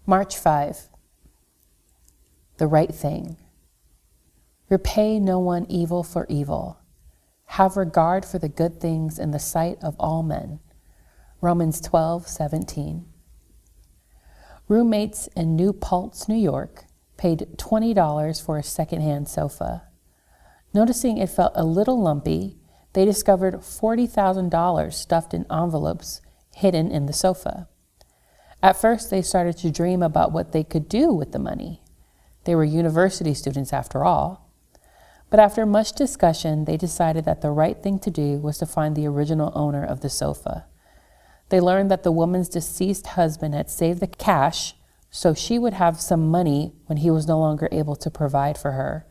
March 5. The right thing. Repay no one evil for evil. Have regard for the good things in the sight of all men. Romans 12:17. Roommates in New Paltz, New York, paid $20 for a secondhand sofa. Noticing it felt a little lumpy, they discovered $40,000 stuffed in envelopes hidden in the sofa. At first, they started to dream about what they could do with the money. They were university students after all. But after much discussion, they decided that the right thing to do was to find the original owner of the sofa. They learned that the woman's deceased husband had saved the cash so she would have some money when he was no longer able to provide for her.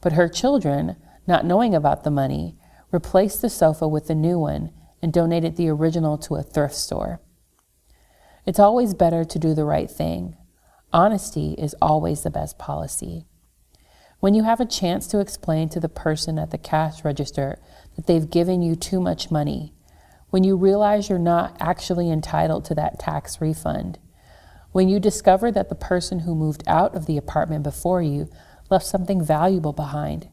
But her children, not knowing about the money, replaced the sofa with the new one and donated the original to a thrift store. It's always better to do the right thing. Honesty is always the best policy. When you have a chance to explain to the person at the cash register that they've given you too much money, when you realize you're not actually entitled to that tax refund, when you discover that the person who moved out of the apartment before you left something valuable behind,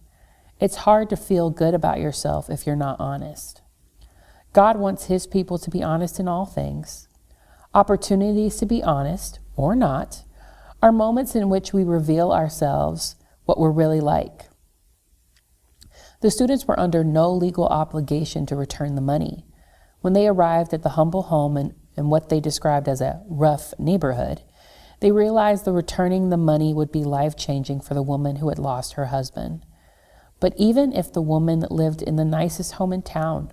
it's hard to feel good about yourself if you're not honest. God wants His people to be honest in all things. Opportunities to be honest, or not, are moments in which we reveal ourselves, what we're really like. The students were under no legal obligation to return the money. When they arrived at the humble home in what they described as a rough neighborhood, they realized that returning the money would be life-changing for the woman who had lost her husband. But even if the woman lived in the nicest home in town,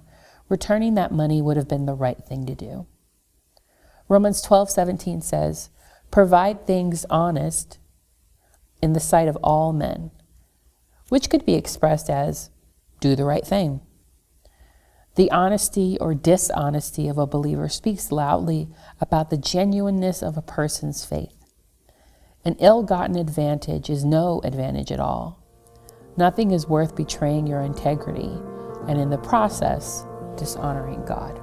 returning that money would have been the right thing to do. Romans 12:17 says, "Provide things honest in the sight of all men," which could be expressed as, do the right thing. The honesty or dishonesty of a believer speaks loudly about the genuineness of a person's faith. An ill-gotten advantage is no advantage at all. Nothing is worth betraying your integrity and in the process, dishonoring God.